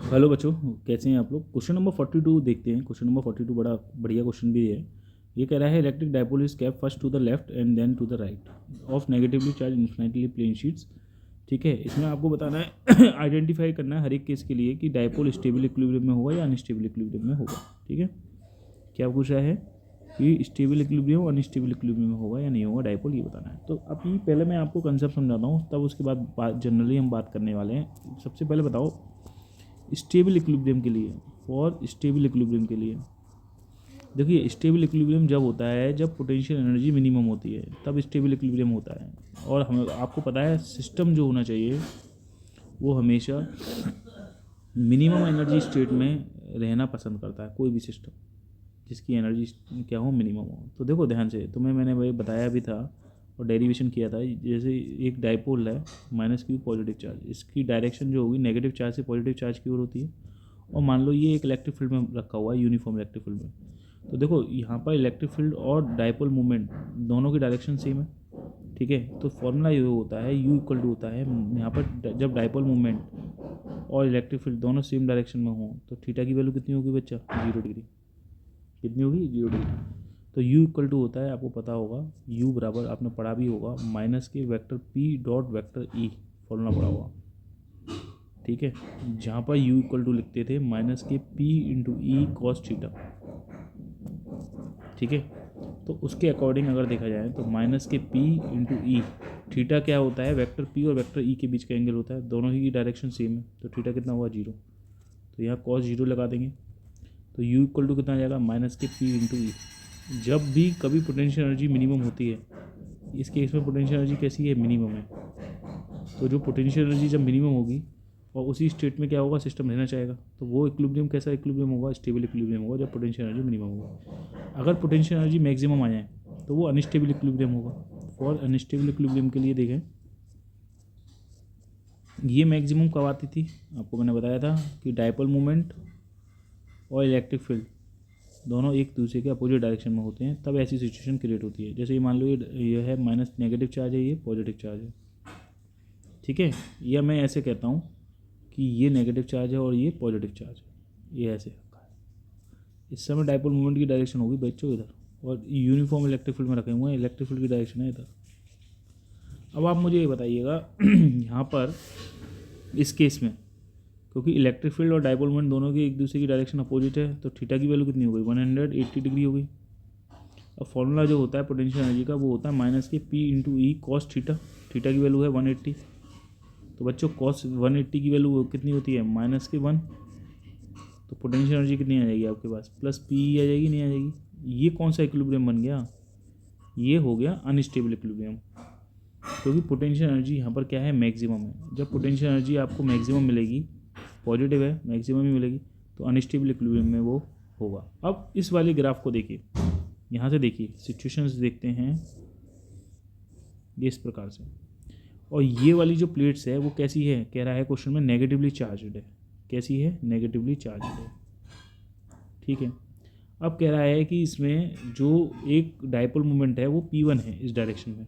Hello बच्चों, कैसे हैं आप लोग। क्वेश्चन नंबर 42 देखते हैं। क्वेश्चन नंबर 42 बड़ा बढ़िया क्वेश्चन भी है। ये कह रहा है electric dipole is kept first to the left and then to the right of negatively charge infinitely plane sheets. ठीक है, इसमें आपको बताना है आइडेंटिफाई करना है हर एक केस के लिए कि डायपोल स्टेबल इक्विलिब्रियम में होगा या अनस्टेबल इक्विलिब्रियम में होगा। ठीक है, क्या पूछ रहा है कि स्टेबल इक्विलिब्रियम और अनस्टेबल इक्विलिब्रियम में होगा या नहीं होगा डायपोल, ये बताना है। तो अभी पहले मैं आपको कंसेप्ट समझाता हूँ, तब उसके बाद बात जनरली हम बात करने वाले हैं। सबसे पहले बताओ स्टेबल इक्विलिब्रियम के लिए, फॉर स्टेबल इक्विलिब्रियम के लिए देखिए, स्टेबल इक्विलिब्रियम जब होता है जब पोटेंशियल एनर्जी मिनिमम होती है, तब स्टेबल इक्विलिब्रियम होता है। और हमें आपको पता है सिस्टम जो होना चाहिए वो हमेशा मिनिमम एनर्जी स्टेट में रहना पसंद करता है। कोई भी सिस्टम जिसकी एनर्जी क्या हो, मिनिमम हो। तो देखो ध्यान से, तुम्हें मैंने भाई बताया भी था और डेरिवेशन किया था। जैसे एक डाइपोल है माइनस क्यू पॉजिटिव चार्ज, इसकी डायरेक्शन जो होगी नेगेटिव चार्ज से पॉजिटिव चार्ज की ओर होती है। और मान लो ये एक इलेक्ट्रिक फील्ड में रखा हुआ है, यूनिफॉर्म इलेक्ट्रिक फील्ड में। तो देखो यहाँ पर इलेक्ट्रिक फील्ड और डाइपोल मूवमेंट दोनों की डायरेक्शन सेम है। ठीक है, तो फॉर्मूला ये होता है U इक्वल टू होता है यहाँ पर जब डाइपोल मूवमेंट और इलेक्ट्रिक फील्ड दोनों सेम डायरेक्शन में हों तो थीटा की वैल्यू कितनी होगी बच्चा, 0 डिग्री। कितनी होगी, 0 डिग्री। तो U इक्वल टू होता है, आपको पता होगा U बराबर, आपने पढ़ा भी होगा, माइनस के vector P dot vector E, formula पढ़ा होगा। ठीक है, जहाँ पर U इक्वल टू लिखते थे माइनस के P into E cos theta. ठीक है, तो उसके अकॉर्डिंग अगर देखा जाए तो माइनस के P इंटू ई, थीटा क्या होता है, वेक्टर P और वेक्टर E के बीच का एंगल होता है। दोनों ही डायरेक्शन सेम है, तो थीटा कितना हुआ, 0। तो यहाँ कॉस 0 लगा देंगे तो U इक्वल टू कितना आ जाएगा, माइनस के P इंटू ई। जब भी कभी पोटेंशियल एनर्जी मिनिमम होती है, इस केस में पोटेंशियल एनर्जी कैसी है, मिनिमम है। तो जो पोटेंशियल एनर्जी जब मिनिमम होगी और उसी स्टेट में क्या होगा, सिस्टम रहना चाहेगा, तो वो इक्विलिब्रियम कैसा इक्विलिब्रियम होगा, स्टेबल इक्विलिब्रियम होगा जब पोटेंशियल एनर्जी मिनिमम होगा। अगर पोटेंशियल एनर्जी मैक्सिमम आ जाए तो वो अनस्टेबल इक्विलिब्रियम होगा। फॉर अनस्टेबल इक्विलिब्रियम के लिए देखें, ये मैक्सिमम कब आती थी, आपको मैंने बताया था कि डायपोल मोमेंट और इलेक्ट्रिक फील्ड दोनों एक दूसरे के अपोजिट डायरेक्शन में होते हैं, तब ऐसी सिचुएशन क्रिएट होती है। जैसे ये मान लो ये है माइनस नेगेटिव चार्ज है, ये पॉजिटिव चार्ज है। ठीक है, या मैं ऐसे कहता हूँ कि ये नेगेटिव चार्ज है और ये पॉजिटिव चार्ज है, ये ऐसे रखा है। इस समय डायपोल मूवमेंट की डायरेक्शन होगी बच्चों इधर, और यूनिफॉर्म इलेक्ट्रिक फील्ड में रखे हुए हैं, इलेक्ट्रिक फील्ड की डायरेक्शन है इधर। अब आप मुझे ये बताइएगा यहाँ पर इस केस में, क्योंकि इलेक्ट्रिक फील्ड और डायपोल मोमेंट दोनों की एक दूसरे की डायरेक्शन अपोजिट है, तो थीटा की वैल्यू कितनी हो गई, 180 डिग्री हो गई। अब फॉर्मूला जो होता है पोटेंशियल एनर्जी का वो होता है माइनस के P into E cos theta. Theta की वैल्यू है 180। तो बच्चों कॉस 180 की वैल्यू कितनी होती है, माइनस के 1। तो पोटेंशियल एनर्जी कितनी आ जाएगी आपके पास, प्लस P आ जाएगी, नहीं आ जाएगी। ये कौन सा इक्विलिब्रियम बन गया, ये हो गया अनस्टेबल इक्विलिब्रियम। क्योंकि पोटेंशियल एनर्जी यहाँ पर क्या है, मैक्सिमम है। जब पोटेंशियल एनर्जी आपको मैक्सिमम मिलेगी, पॉजिटिव है, मैक्सिमम ही मिलेगी, तो अनस्टेबल इक्विलिब्रियम में वो होगा। अब इस वाले ग्राफ को देखिए, यहाँ से देखिए सिचुएशंस देखते हैं ये इस प्रकार से। और ये वाली जो प्लेट्स है वो कैसी है, कह रहा है क्वेश्चन में नेगेटिवली चार्जड है। कैसी है, नेगेटिवली चार्जड है। ठीक है, अब कह रहा है कि इसमें जो एक डायपोल मोमेंट है वो P1 है इस डायरेक्शन में।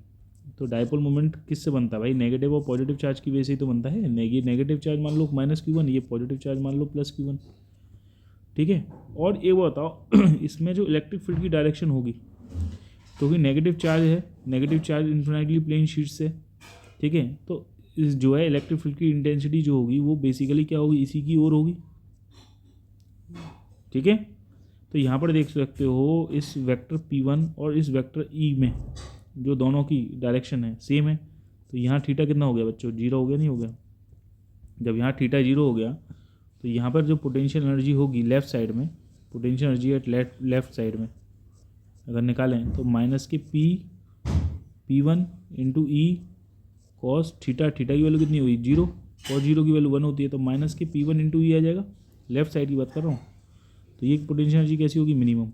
तो डायपोल मोमेंट किससे बनता है भाई, नेगेटिव और पॉजिटिव चार्ज की वजह से ही तो बनता है। ये नेगेटिव चार्ज मान लो माइनस Q1, ये पॉजिटिव चार्ज मान लो प्लस Q1। ठीक है, और ये बताओ इसमें जो इलेक्ट्रिक फील्ड की डायरेक्शन होगी, क्योंकि नेगेटिव चार्ज है, negative charge infinitely plane sheet से। ठीक है, तो इस जो है इलेक्ट्रिक फील्ड की इंटेंसिटी जो होगी वो बेसिकली क्या होगी, इसी की ओर होगी। ठीक है, तो यहाँ पर देख सकते हो इस वेक्टर P1 और इस वेक्टर E में जो दोनों की डायरेक्शन है सेम है, तो यहाँ थीटा कितना हो गया बच्चों, 0 हो गया, नहीं हो गया। जब यहाँ थीटा 0 हो गया तो यहाँ पर जो पोटेंशियल एनर्जी होगी लेफ्ट साइड में, potential energy at left side में अगर निकालें तो माइनस के P1 into E cos theta. Theta की वैल्यू कितनी होगी, 0, और 0 की वैल्यू 1 होती है, तो माइनस के P1 इंटू ई आ जाएगा। लेफ्ट साइड की बात कर रहा हूँ। तो ये पोटेंशियल एनर्जी कैसी होगी, मिनिमम।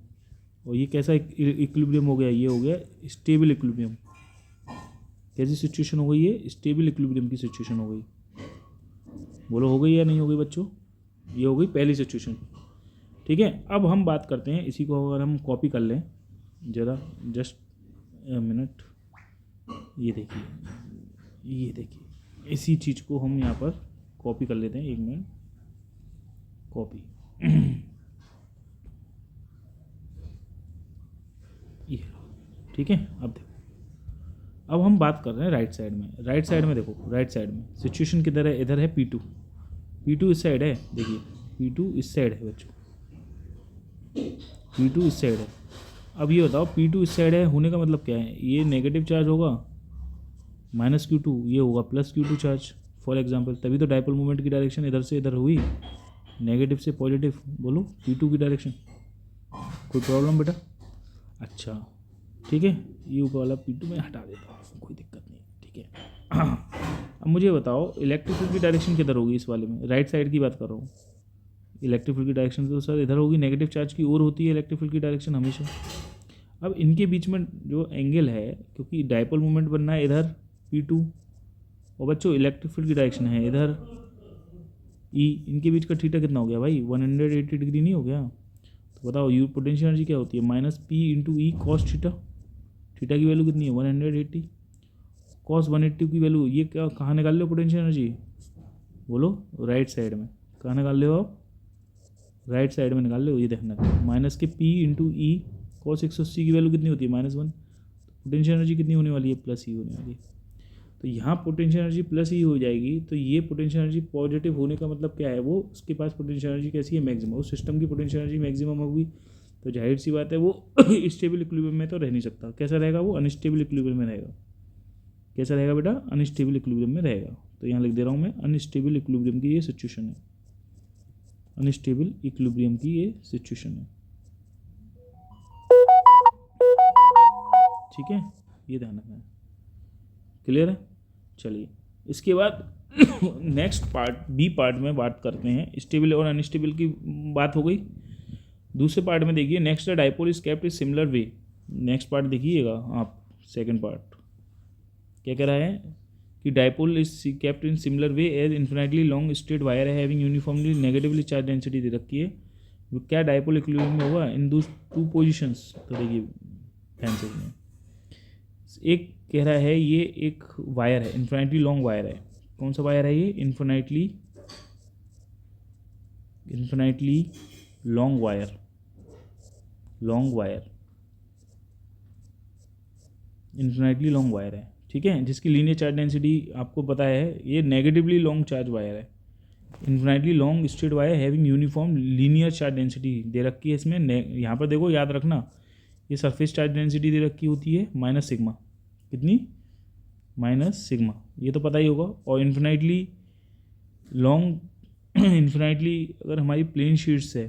और ये कैसा इक्विलिब्रियम हो गया, ये हो गया स्टेबल इक्विलिब्रियम। कैसी सिचुएशन हो गई, ये स्टेबल इक्विलिब्रियम की सिचुएशन हो गई। बोलो हो गई या नहीं हो गई बच्चों, ये हो गई पहली सिचुएशन। ठीक है, अब हम बात करते हैं इसी को, अगर हम कॉपी कर लें ज़रा, जस्ट मिनट, ये देखिए, ये देखिए, इसी चीज़ को हम यहाँ पर कॉपी कर लेते हैं, 1 मिनट। कॉपी ये, ठीक है। अब देखो, अब हम बात कर रहे हैं राइट साइड में। राइट साइड में देखो, राइट साइड में सिचुएशन किधर है? इधर है P2। P2 इस साइड है, देखिए P2 इस साइड है बच्चों, P2 इस साइड है। अब ये बताओ P2 इस साइड है होने का मतलब क्या है? ये नेगेटिव चार्ज होगा -Q2, ये होगा +Q2 चार्ज फॉर एग्जांपल। तभी तो डाइपोल मोमेंट की डायरेक्शन इधर से इधर हुई, नेगेटिव से पॉजिटिव। बोलो P2 की डायरेक्शन, कोई प्रॉब्लम बेटा? अच्छा ठीक है, ये ऊपर वाला P2 में हटा देता हूँ, कोई दिक्कत नहीं, ठीक है। अब मुझे बताओ इलेक्ट्रिक फील्ड की डायरेक्शन किधर होगी? इस वाले में राइट साइड की बात कर रहा हूँ। इलेक्ट्रिक फील्ड की डायरेक्शन तो सर इधर होगी, नेगेटिव चार्ज की ओर होती है इलेक्ट्रिक फील्ड की डायरेक्शन हमेशा। अब इनके बीच में जो एंगल है, क्योंकि डाइपोल मोमेंट बनना है इधर P2 और बच्चों इलेक्ट्रिक फील्ड की डायरेक्शन है इधर E, इनके बीच का थीटा कितना हो गया भाई? 180 डिग्री नहीं हो गया? तो बताओ यू पोटेंशियल एनर्जी क्या होती है? -P × E cos theta. Theta की वैल्यू कितनी है? 180। cos 180 की वैल्यू ये क्या, कहाँ निकाल लो पोटेंशियल एनर्जी? बोलो राइट साइड में। कहाँ निकाल लो आप? राइट साइड में निकाल लो। ये देखना -P × E cos 180 की वैल्यू कितनी होती है? -1। पोटेंशियल एनर्जी कितनी होने वाली है? +E होने वाली है। तो यहाँ पोटेंशियल एनर्जी +E हो जाएगी, तो ये पोटेंशियल एनर्जी पॉजिटिव होने का मतलब क्या है? वो उसके पास पोटेंशियल एनर्जी कैसी है? मैक्सिमम। उस सिस्टम की पोटेंशियल एनर्जी मैक्सिमम होगी, तो जाहिर सी बात है वो स्टेबल इक्विलिब्रियम में तो रह नहीं सकता। कैसा रहेगा वो? अनस्टेबल इक्विलिब्रियम में रहेगा। कैसा रहेगा बेटा? अनस्टेबल इक्विलिब्रियम में रहेगा। तो यहाँ लिख दे रहा हूँ मैं, अनस्टेबल इक्विलिब्रियम की ये सिचुएशन है, अनस्टेबल इक्विलिब्रियम की ये सिचुएशन है, ठीक है। ये ध्यान रखना है, क्लियर है? चलिए इसके बाद नेक्स्ट पार्ट, बी पार्ट में बात करते हैं। स्टेबल और अनस्टेबल की बात हो गई। दूसरे पार्ट में देखिए, next dipole is kept in similar way. Next part देखिएगा आप, सेकंड पार्ट क्या कह रहा है कि dipole is kept in similar way as infinitely long straight wire है having uniformly negatively charge density दे रखी है। क्या डाइपोल इक्विलिब्रियम में होगा इन दो टू पोजिशंस? तो देखिए ध्यान से सुनिए। एक कह रहा है ये एक वायर है, इन्फिनिटली लॉन्ग वायर है। कौन सा वायर है ये? Infinitely long wire, infinitely long wire है, ठीक है, जिसकी लीनियर चार्ज डेंसिटी आपको पता है। ये नेगेटिवली लॉन्ग चार्ज वायर है, infinitely long straight wire having uniform linear charge density दे रखी है इसमें। यहाँ पर देखो, याद रखना, ये सरफेस चार्ज डेंसिटी दे रखी होती है -σ। कितनी? -σ, ये तो पता ही होगा। और इन्फिनिटली लॉन्ग इन्फिनिटली अगर हमारी प्लेन शीट्स है,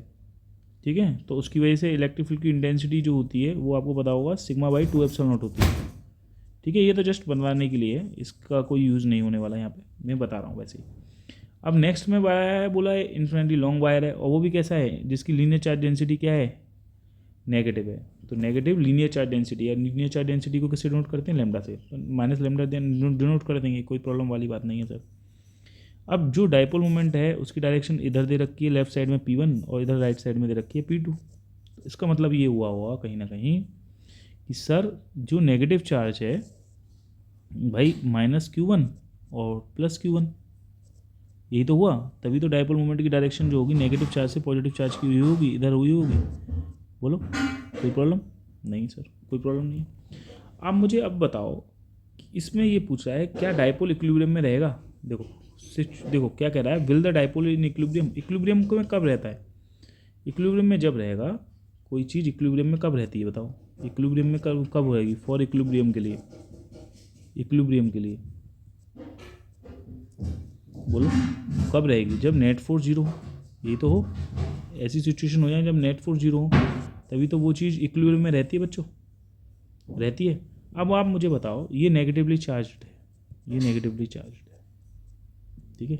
ठीक है, तो उसकी वजह से इलेक्ट्रिक फील्ड की इंटेंसिटी जो होती है वो आपको पता होगा σ/2ε0 होती है, ठीक है। ये तो जस्ट बनवाने के लिए है, इसका कोई यूज़ नहीं होने वाला यहाँ पे, मैं बता रहा हूँ वैसे ही। अब नेक्स्ट में बोला है इन्फिनिटली लॉन्ग वायर है, और वो भी कैसा है? जिसकी लीनियर चार्ज डेंसिटी क्या है? नेगेटिव है। तो नेगेटिव लीनियर चार्ज डेंसिटी है। लीनियर चार्ज डेंसिटी को किससे डिनोट करते हैं? लैम्डा से। तो -λ डिनोट कर देंगे, कोई प्रॉब्लम वाली बात नहीं है सर। अब जो डाइपोल मोमेंट है उसकी डायरेक्शन इधर दे रखी है लेफ्ट साइड में P1 और इधर राइट साइड में दे रखी है P2। इसका मतलब ये हुआ होगा कहीं ना कहीं कि सर जो नेगेटिव चार्ज है भाई -Q1 और +Q1, यही तो हुआ। तभी तो डाइपोल मोमेंट की डायरेक्शन जो होगी नेगेटिव चार्ज से पॉजिटिव चार्ज की हुई होगी, इधर हुई होगी। बोलो कोई प्रॉब्लम? नहीं सर, कोई प्रॉब्लम नहीं है। आप मुझे अब बताओ कि इसमें ये पूछ रहा है क्या डाइपोल इक्विलिब्रियम में रहेगा? देखो क्या कह रहा है, will the dipole in equilibrium. Equilibrium में कब रहता है? इक्विलिब्रियम में जब रहेगा कोई चीज़, इक्विलिब्रियम में कब रहती है बताओ? इक्विलिब्रियम में कब रहेगी? फॉर इक्विलिब्रियम के लिए, इक्विलिब्रियम के लिए बोलो कब रहेगी? जब नेट फोर्स 0 हो, यही तो हो। ऐसी सिचुएशन हो जाए जब नेट फोर्स 0 हो, तभी तो वो चीज़ इक्विलिब्रियम में रहती है बच्चों, रहती है। अब आप मुझे बताओ, ये नेगेटिवली चार्ज्ड है, ये नेगेटिवली चार्ज्ड है, ठीक है,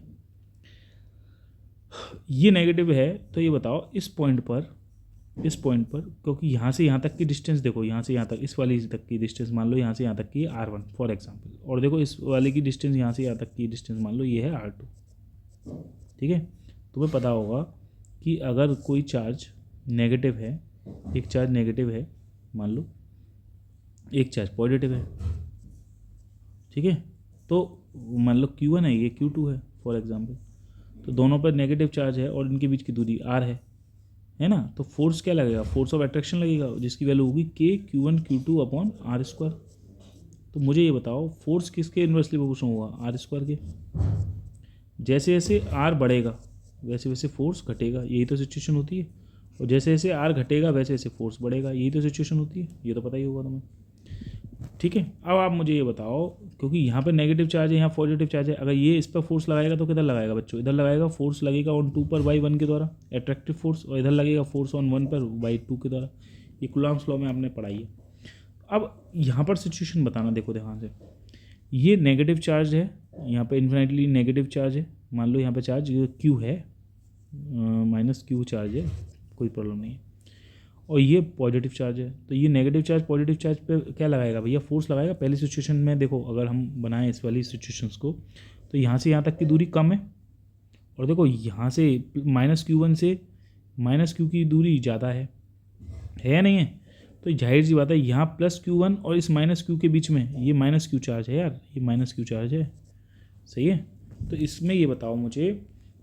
ये नेगेटिव है। तो ये बताओ इस पॉइंट पर, क्योंकि यहाँ से यहाँ तक की डिस्टेंस देखो, यहाँ से यहाँ तक इस वाली तक की डिस्टेंस मान लो यहाँ से यहाँ तक की R1 फॉर एग्जांपल, और देखो इस वाले की डिस्टेंस यहाँ से यहाँ तक की डिस्टेंस मान लो ये है R2, ठीक है। तुम्हें पता होगा कि अगर कोई चार्ज नेगेटिव है, एक चार्ज नेगेटिव है मान लो, एक चार्ज पॉजिटिव है, ठीक है, तो मान लो Q1 है, ये Q2 है फॉर एग्जांपल। तो दोनों पर नेगेटिव चार्ज है और इनके बीच की दूरी r है ना। तो फोर्स क्या लगेगा, फोर्स ऑफ अट्रैक्शन लगेगा, जिसकी वैल्यू होगी k(q1 q2 अपॉन r²। तो मुझे ये बताओ फोर्स किसके इन्वर्सली प्रोपोर्शनल होगा, r² के। जैसे जैसे r बढ़ेगा वैसे वैसे फोर्स घटेगा, यही तो सिचुएशन होती है। और जैसे जैसे r घटेगा वैसे वैसे फोर्स बढ़ेगा, यही तो सिचुएशन होती है। ये तो पता ही होगा तुम्हें, ठीक है। अब आप मुझे ये बताओ, क्योंकि यहाँ पे नेगेटिव चार्ज है, यहाँ पॉजिटिव चार्ज है, अगर ये इस पर फोर्स लगाएगा तो किधर लगाएगा बच्चों, इधर लगाएगा। फोर्स लगेगा ऑन 2 पर बाई 1 के द्वारा, एट्रैक्टिव फोर्स, और इधर लगेगा फोर्स ऑन 1 पर बाई 2 के द्वारा। ये कूलॉम्स लॉ में आपने पढ़ाई है। अब यहाँ पर सिचुएशन बताना, देखो ध्यान से, ये नेगेटिव चार्ज है, यहाँ पे इन्फिनिटली नेगेटिव चार्ज है। मान लो यहाँ पे चार्ज Q है, -Q चार्ज है, कोई प्रॉब्लम नहीं है। और ये पॉजिटिव चार्ज है, तो ये नेगेटिव चार्ज पॉजिटिव चार्ज पे क्या लगाएगा भैया, फोर्स लगाएगा। पहली सिचुएशन में देखो, अगर हम बनाएं इस वाली सिचुएशंस को, तो यहाँ से यहाँ तक की दूरी कम है, और देखो यहाँ से -Q1 से -Q की दूरी ज़्यादा है या नहीं है। तो जाहिर सी बात है यहाँ +Q1 और इस -Q के बीच में ये -Q चार्ज है यार, ये -Q चार्ज है, सही है। तो इसमें ये बताओ मुझे,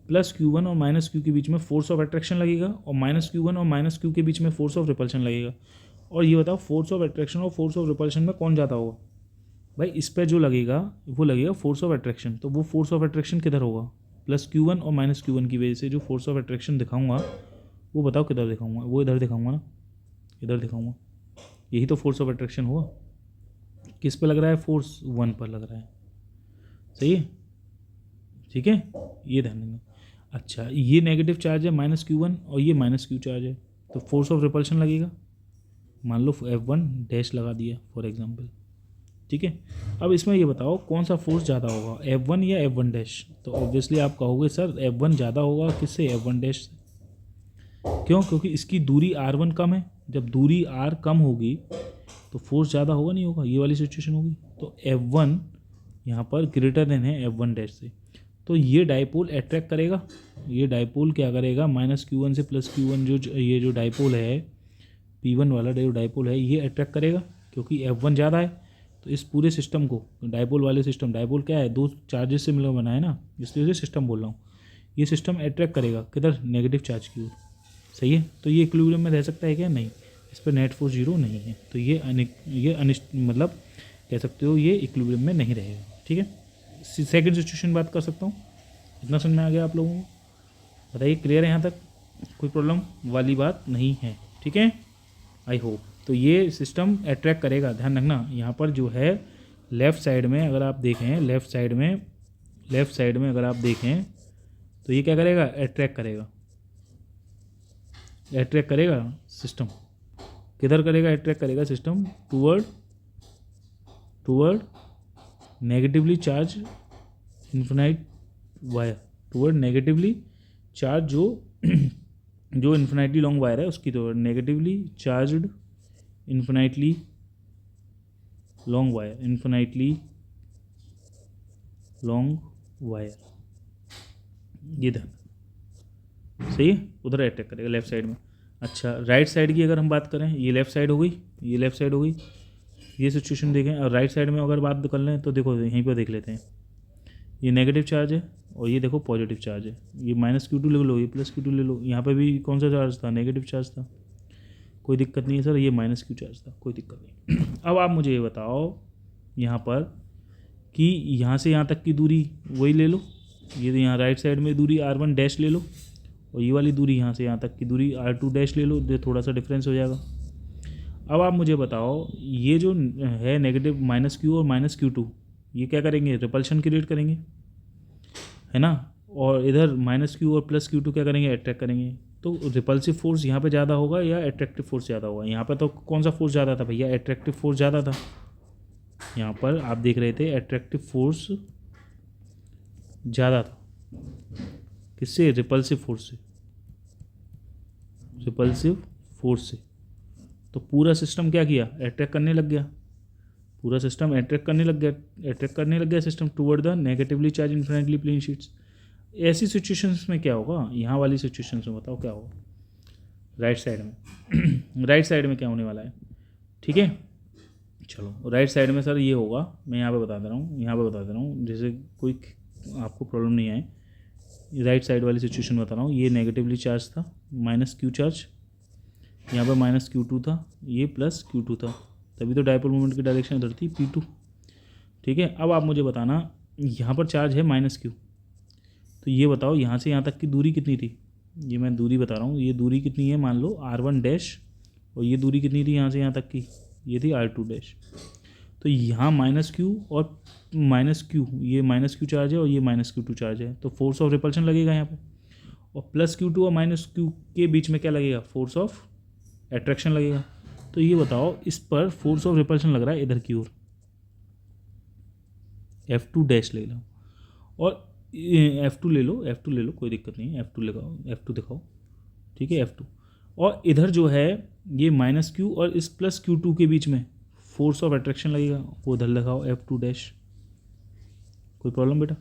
+Q1 और -Q के बीच में फोर्स ऑफ अट्रैक्शन लगेगा, और -Q1 और -Q के बीच में फोर्स ऑफ रिपल्शन लगेगा। और ये बताओ फोर्स ऑफ अट्रैक्शन और फोर्स ऑफ रिपल्शन में कौन ज़्यादा होगा भाई, इस पर जो लगेगा वो लगेगा फोर्स ऑफ अट्रैक्शन। तो वो फोर्स ऑफ अट्रैक्शन किधर होगा, +Q1 और -Q1 की वजह से जो फोर्स ऑफ अट्रैक्शन दिखाऊंगा वो बताओ किधर दिखाऊंगा, वो इधर दिखाऊंगा ना, इधर दिखाऊंगा। यही तो फोर्स ऑफ अट्रैक्शन हुआ। किस पे लग रहा है, फोर्स 1 पर लग रहा है, सही है, ठीक है, ये ध्यान देना। अच्छा, ये नेगेटिव चार्ज है -Q1 और ये -Q चार्ज है, तो फोर्स ऑफ रिपल्शन लगेगा, मान लो F1 डैश लगा दिया फॉर एग्जांपल, ठीक है। अब इसमें ये बताओ कौन सा फोर्स ज़्यादा होगा, F1 या F1 डैश। तो ऑब्वियसली आप कहोगे सर F1 ज़्यादा होगा, किससे, F1 डैश से। क्यों, क्योंकि इसकी दूरी R1 कम है। जब दूरी R कम होगी तो फोर्स ज़्यादा होगा नहीं होगा, ये वाली सिचुएशन होगी। तो F1 यहाँ पर ग्रेटर देन है F1 डैश से। तो ये डाइपोल अट्रैक्ट करेगा, ये डाइपोल क्या करेगा, -Q1 से +Q1 जो ये जो डाइपोल है, P1 वाला जो डाइपोल है, ये अट्रैक्ट करेगा, क्योंकि F1 ज़्यादा है। तो इस पूरे सिस्टम को, डाइपोल वाले सिस्टम, डाइपोल क्या है, दो चार्जेस से मिलकर बना है ना, इसलिए उसे सिस्टम बोल रहा हूँ। ये सिस्टम अट्रैक्ट करेगा किधर, नेगेटिव चार्ज की ओर, सही है। तो ये इक्विलिब्रियम में रह सकता है क्या, नहीं, इस पर नेट फोर्स 0 नहीं है। तो ये मतलब कह सकते हो ये इक्विलिब्रियम में नहीं रहेगा, ठीक है। सेकंड सिचुएशन बात कर सकता हूँ, इतना समझ में आ गया आप लोगों को, बताइए क्लियर है यहाँ तक, कोई प्रॉब्लम वाली बात नहीं है, ठीक है, आई होप। तो ये सिस्टम अट्रैक्ट करेगा, ध्यान रखना। यहाँ पर जो है लेफ़्ट साइड में अगर आप देखें, लेफ़्ट साइड में अगर आप देखें तो ये क्या करेगा, अट्रैक्ट करेगा सिस्टम, किधर करेगा, अट्रैक्ट करेगा system toward negatively charge infinite wire, toward negatively charge जो इन्फिनाइटली लॉन्ग वायर है उसकी, तो negatively charged infinitely long wire, ये ध्यान, सही है, उधर अटैक करेगा लेफ्ट साइड में। अच्छा, राइट साइड की अगर हम बात करें, ये लेफ्ट साइड हो गई, ये सिचुएशन देखें। और राइट साइड में अगर बात कर लें तो देखो यहीं पर देख लेते हैं, ये नेगेटिव चार्ज है और ये देखो पॉजिटिव चार्ज है। ये -Q2 ले लो, ये +Q2 ले लो, यहाँ पे भी कौन सा चार्ज था, नेगेटिव चार्ज था, कोई दिक्कत नहीं है सर, ये -Q चार्ज था, कोई दिक्कत नहीं। अब आप मुझे ये बताओ यहाँ पर कि यहाँ से यहाँ तक की दूरी वही ले लो, ये यहाँ राइट साइड में दूरी R1 डैश ले लो, और ये वाली दूरी यहाँ से यहाँ तक की दूरी R2 डैश ले लो, जो थोड़ा सा डिफरेंस हो जाएगा। अब आप मुझे बताओ ये जो है नेगेटिव -Q और -Q2, ये क्या करेंगे, रिपल्शन क्रिएट करेंगे, है ना। और इधर -Q और +Q2 क्या करेंगे, अट्रैक्ट करेंगे। तो रिपल्सिव फोर्स यहाँ पे ज़्यादा होगा या अट्रैक्टिव फोर्स ज़्यादा होगा, यहाँ पे तो कौन सा फोर्स ज़्यादा था भैया, अट्रैक्टिव फोर्स ज़्यादा था। यहाँ पर आप देख रहे थे अट्रैक्टिव फोर्स ज़्यादा था, किससे, रिपल्सिव फोर्स से। तो पूरा सिस्टम क्या किया, अट्रैक्ट करने लग गया, अट्रैक्ट करने लग गया system toward the negatively charge infinitely plane sheets. ऐसी सिचुएशंस में क्या होगा, यहाँ वाली सिचुएशंस में बताओ क्या होगा, राइट साइड में क्या होने वाला है, ठीक है। चलो राइट साइड में सर ये होगा, मैं यहाँ पे बता दे रहा हूँ, जैसे कोई आपको प्रॉब्लम नहीं आए, राइट साइड वाली सिचुएशन बता रहा हूँ, ये नेगेटिवली चार्ज था, माइनस क्यू चार्ज, यहाँ पर माइनस Q2 था, ये प्लस Q2 था, तभी तो डायपोल मोमेंट की डायरेक्शन इधर थी P2। ठीक है, अब आप मुझे बताना यहाँ पर चार्ज है माइनस Q, तो ये बताओ यहाँ से यहाँ तक की दूरी कितनी थी। ये मैं दूरी बता रहा हूँ, ये दूरी कितनी है, मान लो R1 डैश, और ये दूरी कितनी थी यहाँ से यहाँ तक की, ये थी R2 डैश। तो यहाँ माइनस Q और माइनस Q, ये माइनस Q चार्ज है और ये माइनस Q2 चार्ज है, तो फोर्स ऑफ रिपल्शन लगेगा यहाँ पे, और प्लस Q2 और माइनस Q के बीच में क्या लगेगा, फोर्स ऑफ अट्रैक्शन लगेगा। तो ये बताओ इस पर फोर्स ऑफ रिपल्शन लग रहा है इधर की ओर, F2 डैश ले लो, और F2 ले लो, कोई दिक्कत नहीं है, F2 लगाओ, F2 दिखाओ, ठीक है F2, और इधर जो है ये माइनस Q और इस प्लस Q2 के बीच में फोर्स ऑफ अट्रैक्शन लगेगा, वो उधर लगाओ F2 डैश। कोई प्रॉब्लम बेटा?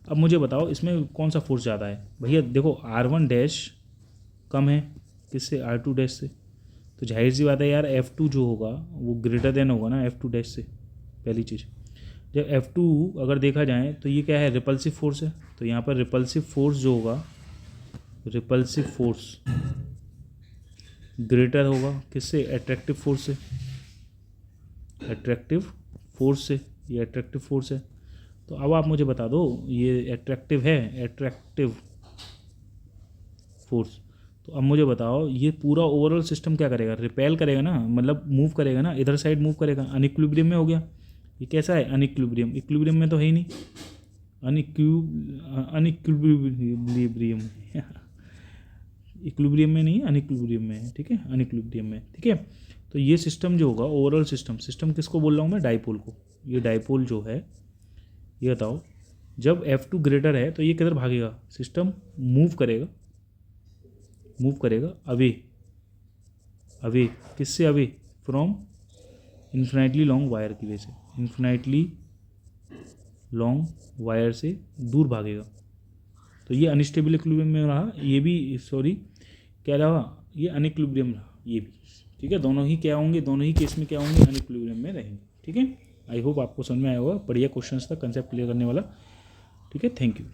अब मुझे बताओ इसमें कौन सा फोर्स ज़्यादा है। भैया देखो R1 डैश कम है किससे, R2 डैश से, तो जाहिर सी बात है यार F2 जो होगा वो ग्रेटर देन होगा ना F2 डैश से। पहली चीज़, जब F2 अगर देखा जाए तो ये क्या है, रिपल्सिव फोर्स है, तो यहाँ पर रिपल्सिव फोर्स जो होगा, रिपल्सिव फोर्स ग्रेटर होगा किससे, अट्रैक्टिव फोर्स से, अट्रैक्टिव फोर्स से, ये अट्रैक्टिव फोर्स है। तो अब आप मुझे बता दो ये अट्रैक्टिव है, अट्रैक्टिव फोर्स, तो अब मुझे बताओ ये पूरा ओवरऑल सिस्टम क्या करेगा, रिपेल करेगा ना, मतलब मूव करेगा ना, इधर साइड मूव करेगा, अनइक्विलिब्रियम में हो गया। ये कैसा है, अनइक्विलिब्रियम, इक्विलिब्रियम में तो है ही नहीं, अनइक्विलिब्रियम इक्विलिब्रियम में नहीं, अनइक्विलिब्रियम में है, ठीक है, अनइक्विलिब्रियम में, ठीक है। तो ये सिस्टम जो होगा ओवरऑल सिस्टम किसको बोल रहा हूँ मैं, डाइपोल को। ये डाइपोल जो है, ये बताओ जब F2 ग्रेटर है तो ये किधर भागेगा, सिस्टम मूव करेगा अवे किससे, away from infinitely long wire की वजह से, इन्फिनाइटली लॉन्ग वायर से दूर भागेगा। तो ये अनस्टेबल इक्विलिब्रियम में रहा, ये भी सॉरी क्या रहा, ये अनइक्विलिब्रियम रहा, ये भी, ठीक है। दोनों ही क्या होंगे, दोनों ही केस में क्या होंगे, अनइक्विलिब्रियम में रहेंगे, ठीक है। आई होप आपको समझ में आया होगा, बढ़िया क्वेश्चन था, कंसेप्ट क्लियर करने वाला, ठीक है। Thank you.